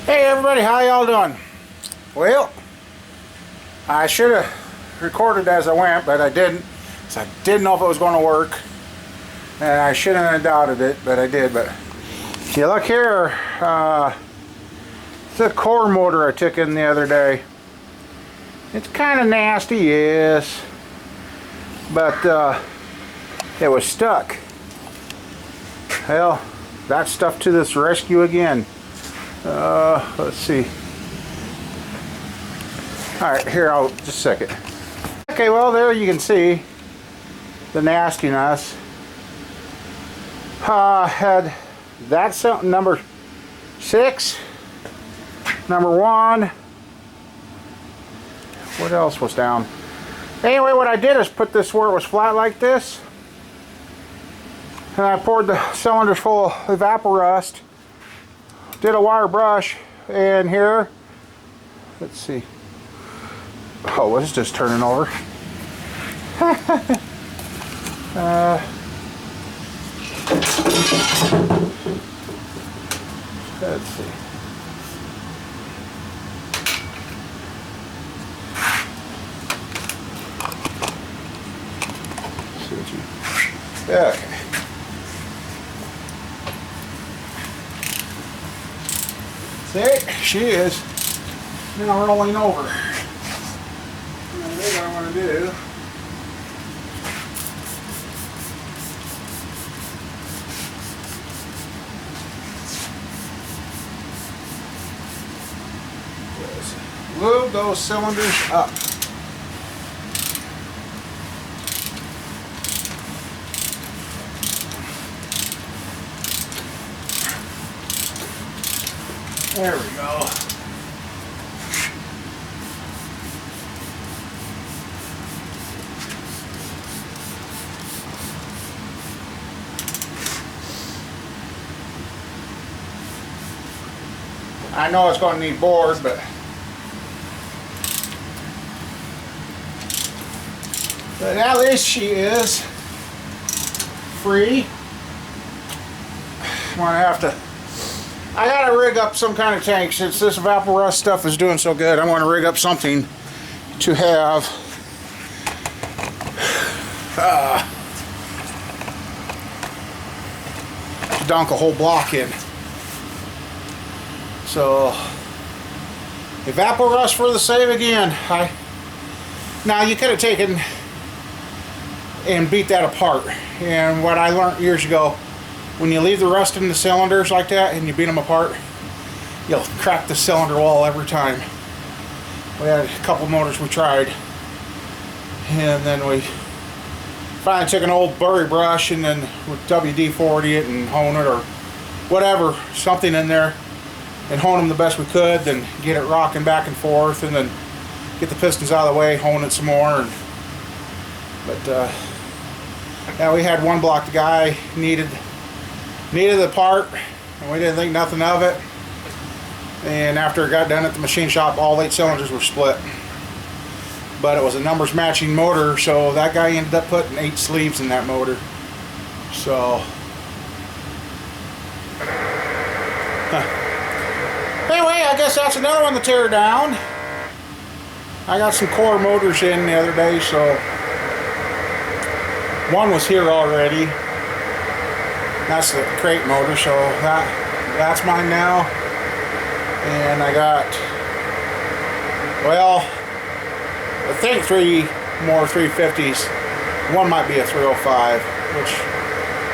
Hey everybody, how y'all doing? Well, I should have recorded as I went, but I didn't. So I didn't know if it was going to work. And I shouldn't have doubted it, but I did. But you look here, it's a core motor I took in the other day. It's kind of nasty, yes, but it was stuck. Well, that stuff to this rescue again. Let's see. Alright, here, I'll just a second. Okay, well, there you can see the nastiness. Had that something number 6, number 1. What else was down? Anyway, what I did is put this where it was flat like this, and I poured the cylinders full of evapo rust. Did a wire brush, and here, let's see. Oh, it's just turning over. Let's see. Okay. See, she is now rolling over. And I think what I'm going to do is lube those cylinders up. There we go. I know it's going to need board, but at least she is free. I'm going to have to, I gotta rig up some kind of tank since this evapo rust stuff is doing so good. I want to rig up something to have to dunk a whole block in. So evapo rust for the save again. Now you could have taken and beat that apart. And what I learned years ago, when you leave the rust in the cylinders like that and you beat them apart, you'll crack the cylinder wall every time. We had a couple motors we tried, and then we finally took an old burry brush and then with WD-40 it and hone it or whatever, something in there, and hone them the best we could, then get it rocking back and forth, and then get the pistons out of the way, hone it some more. But yeah, we had one block the guy needed the part, and we didn't think nothing of it. And after it got done at the machine shop, all 8 cylinders were split. But it was a numbers matching motor, so that guy ended up putting 8 sleeves in that motor. So anyway, I guess that's another one to tear down. I got some core motors in the other day, so one was here already. That's the crate motor, so that's mine now. And I got, well, I think 3 more 350s. One might be a 305, which,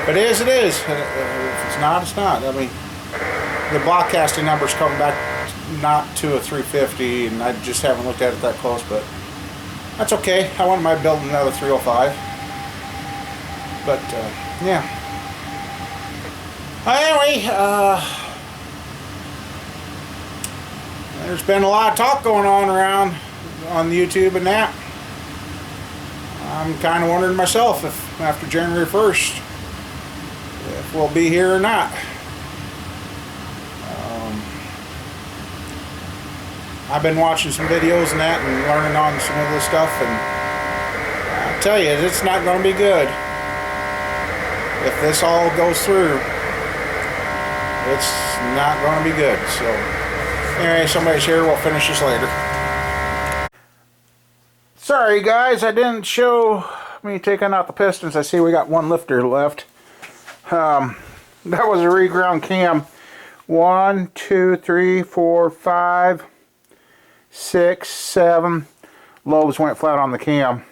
if it is, it is. If it's not, it's not. I mean, the block casting number's coming back not to a 350, and I just haven't looked at it that close, but that's okay. I wouldn't mind building another 305. But, yeah. Anyway, there's been a lot of talk going on around on YouTube and that. I'm kind of wondering myself if after January 1st, if we'll be here or not. I've been watching some videos and that and learning on some of this stuff, and I tell you, it's not going to be good. If this all goes through, it's not going to be good. So Anyway, somebody's here. We'll finish this later. Sorry guys, I didn't show me taking out the pistons. I see we got one lifter left. That was a reground cam. 1, 2, 3, 4, 5, 6, 7 lobes went flat on the cam.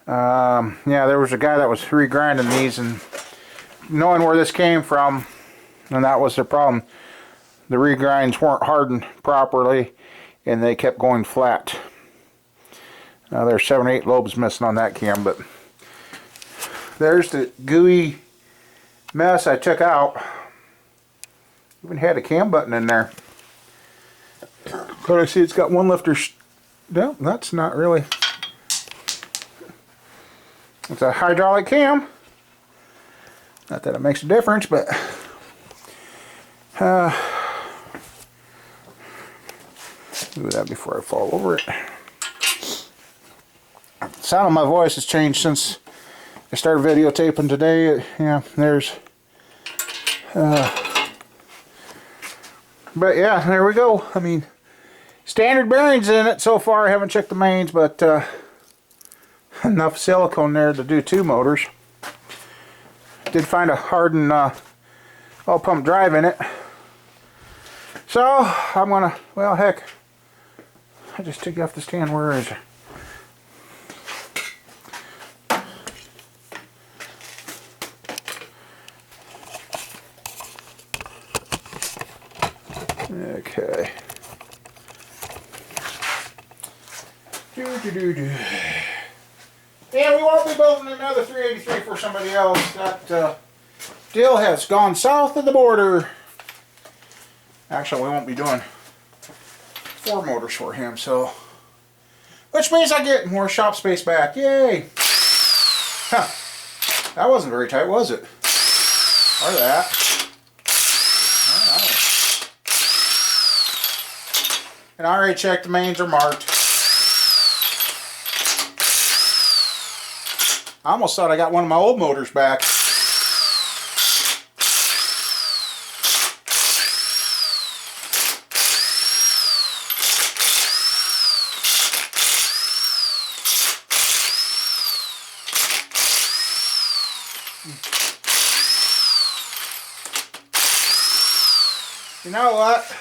Yeah, there was a guy that was regrinding these, and knowing where this came from, and that was the problem. The regrinds weren't hardened properly, and they kept going flat. There's 7 or 8 lobes missing on that cam, but there's the gooey mess I took out. Even had a cam button in there. But I see it's got one lifter. No, that's not really. It's a hydraulic cam. Not that it makes a difference, but do that before I fall over it. The sound of my voice has changed since I started videotaping today. Yeah, there's but yeah, there we go. I mean, standard bearings in it so far. I haven't checked the mains, but enough silicone there to do 2 motors. Did find a hardened oil pump drive in it. So I'm gonna, well heck, I just took off the stand. Where is it? Okay. And we won't be building another 383 for somebody else. That deal has gone south of the border. Actually, we won't be doing 4 motors for him, so. Which means I get more shop space back. Yay! Huh. That wasn't very tight, was it? Or that. And I already checked the mains are marked. I almost thought I got one of my old motors back. You know what?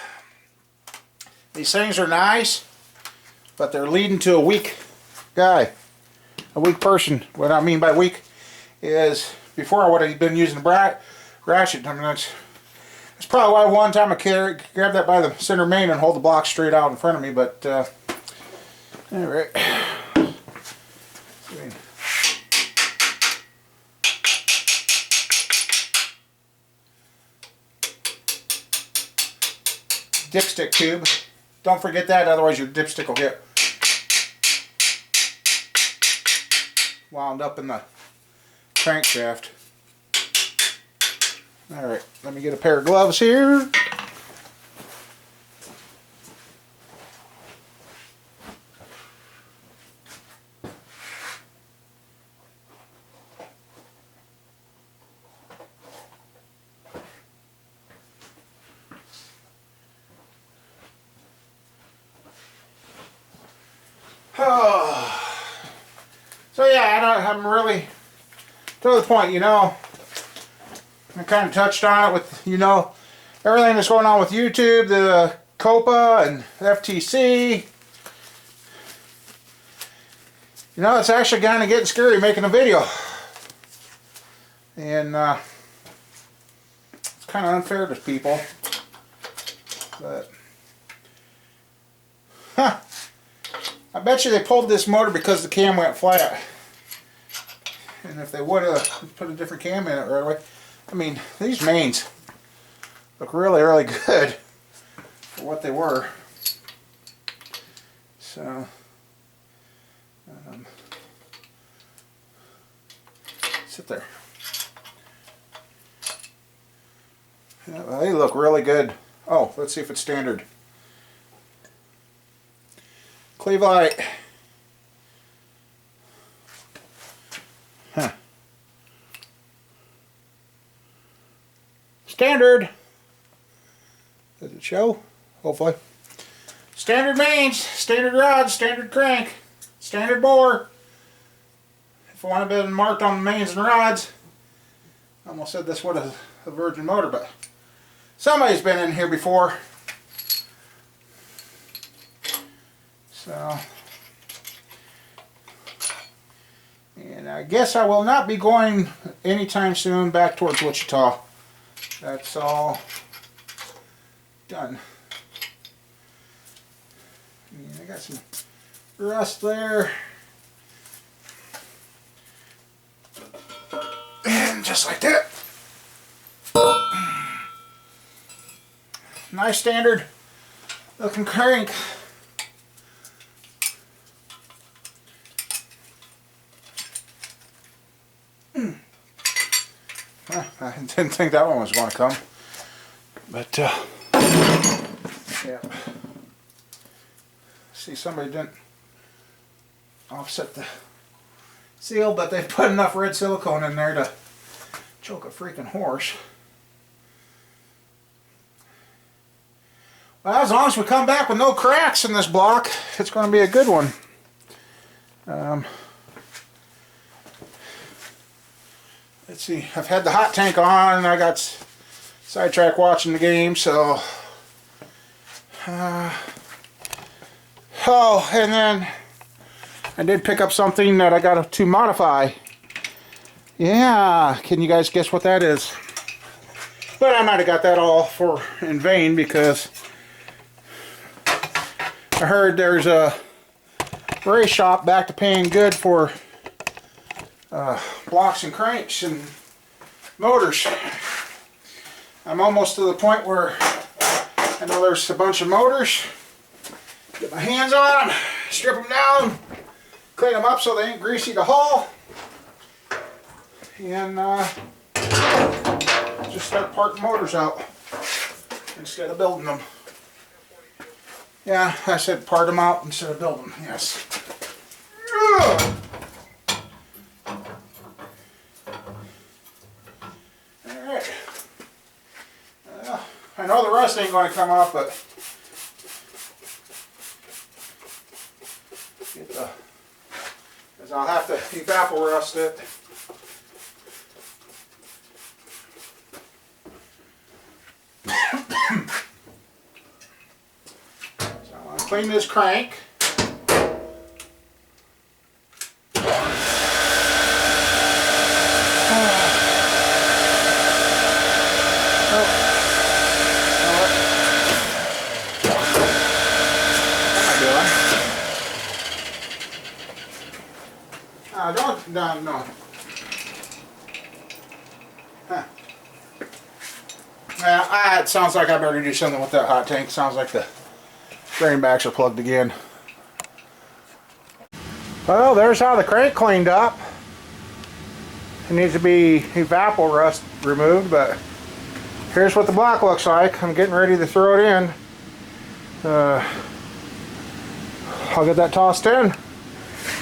These things are nice, but they're leading to a weak guy, a weak person. What I mean by weak is, before I would have been using the ratchet. I mean, that's probably why one time I grab that by the center main and hold the block straight out in front of me. But anyway, dipstick tube. Don't forget that, otherwise your dipstick will get wound up in the crankshaft. Alright, let me get a pair of gloves here. So yeah, I'm really to the point, you know. I kind of touched on it with, you know, everything that's going on with YouTube, the COPA and FTC. You know, it's actually kind of getting scary making a video. And it's kind of unfair to people. But, huh. I bet you they pulled this motor because the cam went flat. And if they would have put a different cam in it right away. I mean, these mains look really, really good for what they were. So, sit there. Yeah, well, they look really good. Oh, let's see if it's standard. Cleveland. Huh. Standard. Does it show? Hopefully. Standard mains, standard rods, standard crank, standard bore. If it would have been marked on the mains and rods, I almost said this was a virgin motor, but somebody's been in here before. So, and I guess I will not be going anytime soon back towards Wichita. That's all done. And I got some rust there. And just like that. Nice standard looking crank. I didn't think that one was going to come, but yeah. See, somebody didn't offset the seal, but they put enough red silicone in there to choke a freaking horse. Well, as long as we come back with no cracks in this block, it's going to be a good one. Let's see, I've had the hot tank on and I got sidetracked watching the game, so oh, and then I did pick up something that I got to modify. Yeah, can you guys guess what that is? But I might have got that all in vain, because I heard there's a race shop back to paying good for blocks and cranks and motors. I'm almost to the point where I know there's a bunch of motors. Get my hands on them, strip them down, clean them up so they ain't greasy to haul, and just start parting motors out instead of building them. Yeah, I said part them out instead of build them, yes. Ugh. Alright. I know the rust ain't going to come off, but because I'll have to evapo rust it. So I'm going to clean this crank. No. Huh. Well, it sounds like I better do something with that hot tank. Sounds like the drain backs are plugged again. Well, there's how the crank cleaned up. It needs to be evapo rust removed, but here's what the block looks like. I'm getting ready to throw it in. I'll get that tossed in.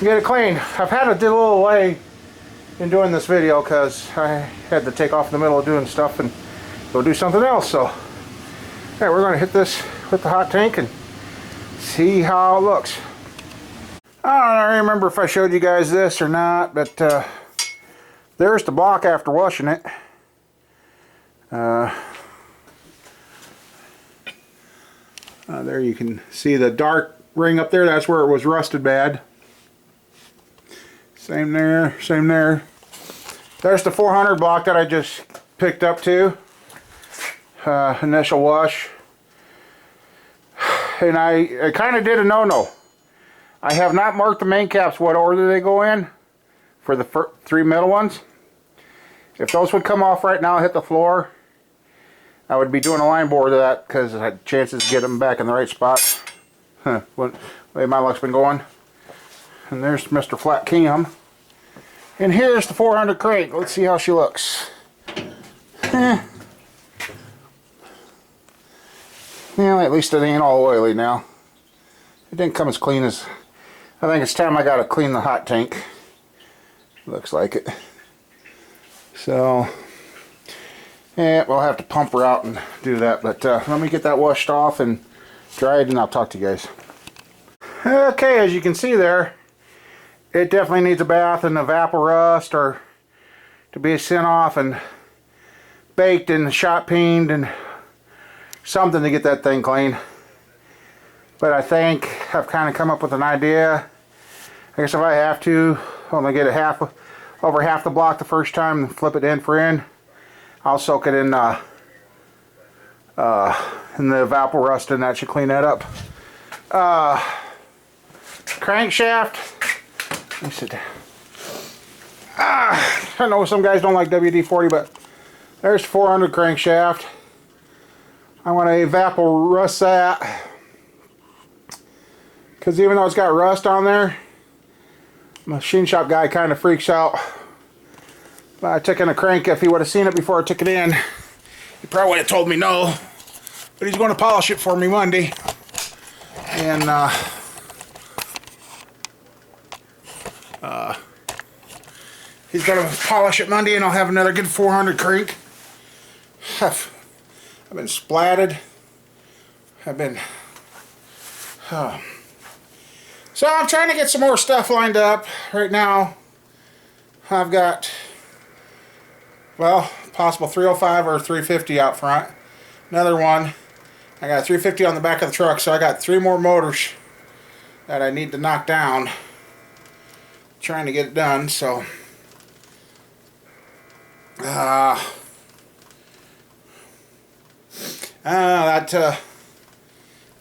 Get it clean. I've had a little delay in doing this video because I had to take off in the middle of doing stuff and go do something else. So, yeah, we're going to hit this with the hot tank and see how it looks. I don't remember if I showed you guys this or not, but there's the block after washing it. There you can see the dark ring up there. That's where it was rusted bad. Same there, same there. There's the 400 block that I just picked up too. Initial wash. And I kind of did a no-no. I have not marked the main caps what order they go in for the three middle ones. If those would come off right now and hit the floor, I would be doing a line bore to that because I had chances to get them back in the right spot. What way my luck's been going. And there's Mr. Flat Cam. And here's the 400 crank. Let's see how she looks. Well, at least it ain't all oily now. It didn't come as clean as... I think it's time I gotta clean the hot tank. Looks like it. So... Yeah, we'll have to pump her out and do that, but let me get that washed off and dried, and I'll talk to you guys. Okay, as you can see there, it definitely needs a bath and evapo rust, or to be sent off and baked and shot peened and something to get that thing clean. But I think I've kind of come up with an idea. I guess if I have to, I'm gonna get it over half the block the first time and flip it in for in. I'll soak it in the evapo rust, and that should clean that up. Crankshaft. Let me sit down. I know some guys don't like WD-40, but there's 400 crankshaft. I want to evapo rust that, because even though it's got rust on there, machine shop guy kind of freaks out. I took in a crank. If he would have seen it before I took it in, he probably would have told me no. But he's going to polish it for me Monday. And he's going to polish it Monday, and I'll have another good 400 crank. I've been splatted. I've been... So I'm trying to get some more stuff lined up. Right now, I've got... well, possible 305 or 350 out front. Another one. I got a 350 on the back of the truck, so I got 3 more motors that I need to knock down. Trying to get it done, so that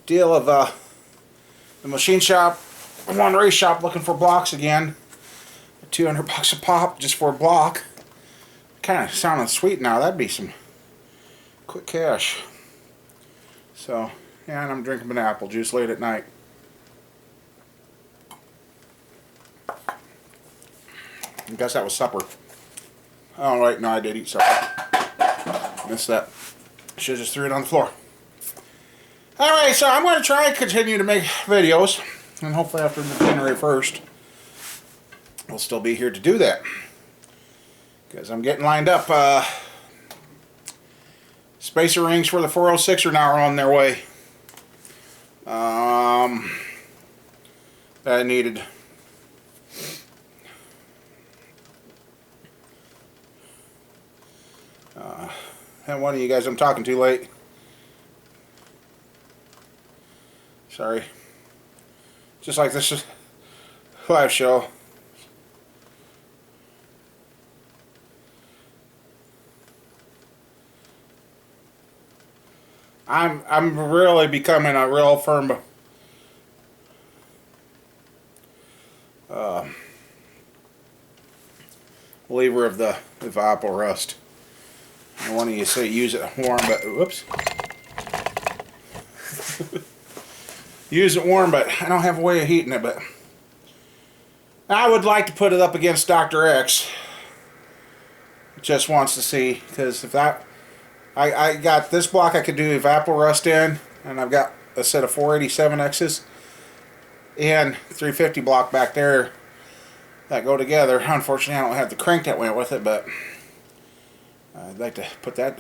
deal of the machine shop, one race shop looking for blocks again. $200 a pop just for a block. Kind of sounding sweet now. That'd be some quick cash. So, yeah, and I'm drinking an apple juice late at night. I guess that was supper. Oh, wait, no, I did eat supper. Missed that. Should have just threw it on the floor. Anyway, so I'm going to try and continue to make videos, and hopefully after January 1st, we'll still be here to do that. Because I'm getting lined up. Spacer rings for the 406 are now on their way. That I needed. And one of you guys I'm talking to late. Sorry. Just like this live show. I'm really becoming a real firm believer of the evapo rust. I want you to say use it warm, but whoops. Use it warm, but I don't have a way of heating it. But I would like to put it up against Dr. X. Just wants to see, because if that. I got this block I could do evapo rust in, and I've got a set of 487X's and 350 block back there that go together. Unfortunately, I don't have the crank that went with it, but I'd like to put that.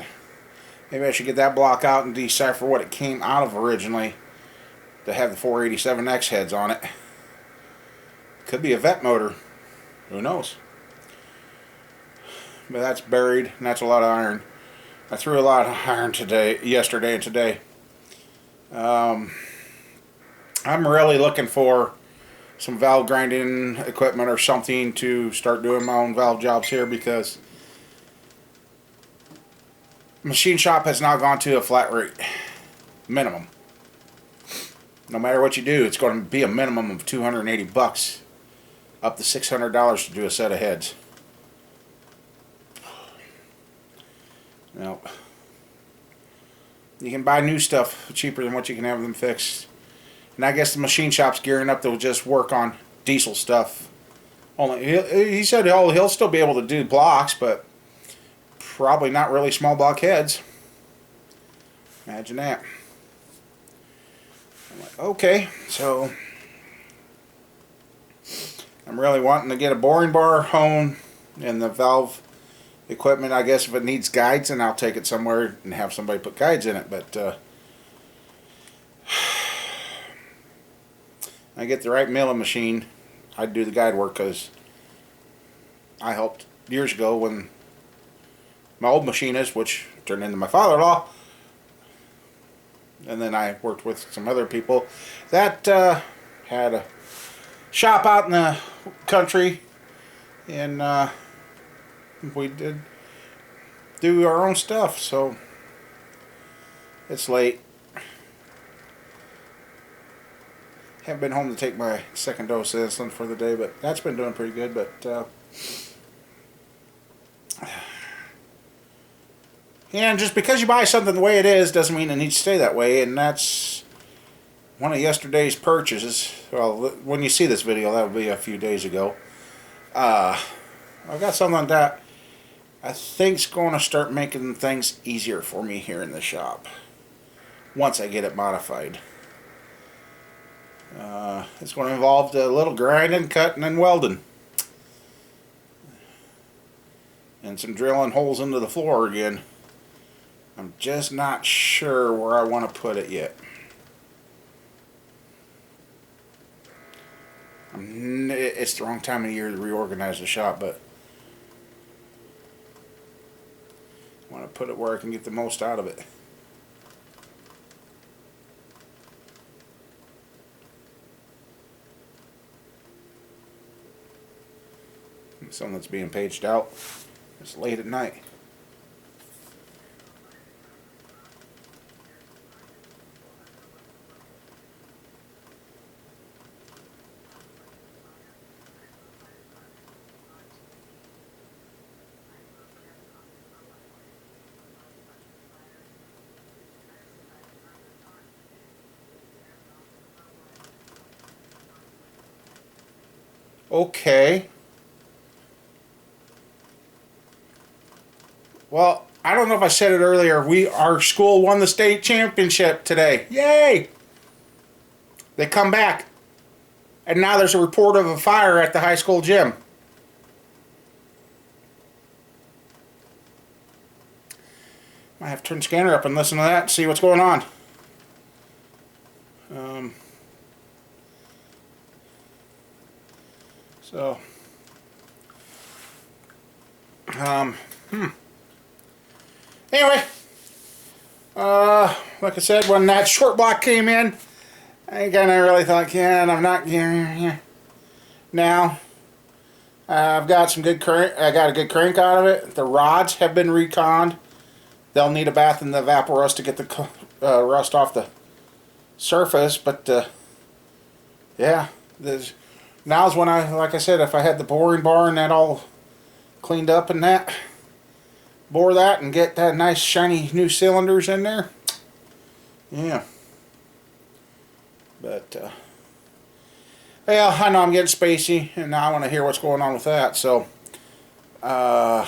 Maybe I should get that block out and decipher what it came out of originally to have the 487X heads on it. Could be a vet motor. Who knows? But that's buried, and that's a lot of iron. I threw a lot of iron yesterday and today. I'm really looking for some valve grinding equipment or something to start doing my own valve jobs here, because machine shop has now gone to a flat rate minimum. No matter what you do, it's going to be a minimum of $280, up to $600 to do a set of heads. Nope. You can buy new stuff cheaper than what you can have them fixed. And I guess the machine shop's gearing up to just work on diesel stuff. Only he said he'll still be able to do blocks, but probably not really small block heads. Imagine that. I'm like, okay, so I'm really wanting to get a boring bar hone and the valve equipment. I guess if it needs guides, then I'll take it somewhere and have somebody put guides in it. But I get the right milling machine, I'd do the guide work, because I helped years ago when my old machinist, which turned into my father-in-law, and then I worked with some other people that had a shop out in the country, and we did do our own stuff. So it's late. Haven't been home to take my second dose of insulin for the day, but that's been doing pretty good. But and just because you buy something the way it is doesn't mean it needs to stay that way, and that's one of yesterday's purchases. Well, when you see this video, that will be a few days ago. I've got something that I think's going to start making things easier for me here in the shop once I get it modified. It's going to involve a little grinding, cutting, and welding, and some drilling holes into the floor again. I'm just not sure where I want to put it yet. It's the wrong time of year to reorganize the shop, but I want to put it where I can get the most out of it. Something that's being paged out. It's late at night. Okay. Well, I don't know if I said it earlier. Our school won the state championship today. Yay! They come back. And now there's a report of a fire at the high school gym. I have to turn the scanner up and listen to that and see what's going on. Anyway, like I said, when that short block came in, I kind of really thought, yeah, I'm not here. Now, I've got some good crank. I got a good crank out of it. The rods have been reconned. They'll need a bath in the evapo rust to get the rust off the surface. But yeah, now's when like I said, if I had the boring bar and that all cleaned up and that, bore that and get that nice shiny new cylinders in there. Yeah. But well, I know I'm getting spacey, and now I want to hear what's going on with that. So I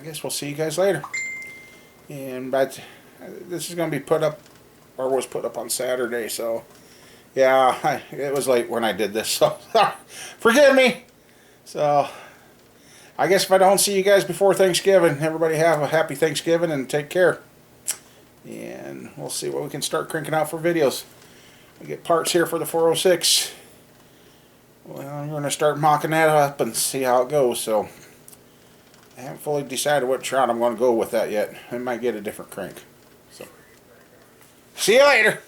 guess we'll see you guys later. And but this is going to be put up, or was put up on Saturday. So yeah, it was late when I did this. So forgive me. So I guess if I don't see you guys before Thanksgiving, everybody have a happy Thanksgiving and take care. And we'll see what we can start cranking out for videos. We get parts here for the 406. Well, I'm going to start mocking that up and see how it goes. So I haven't fully decided what route I'm going to go with that yet. I might get a different crank. So see you later.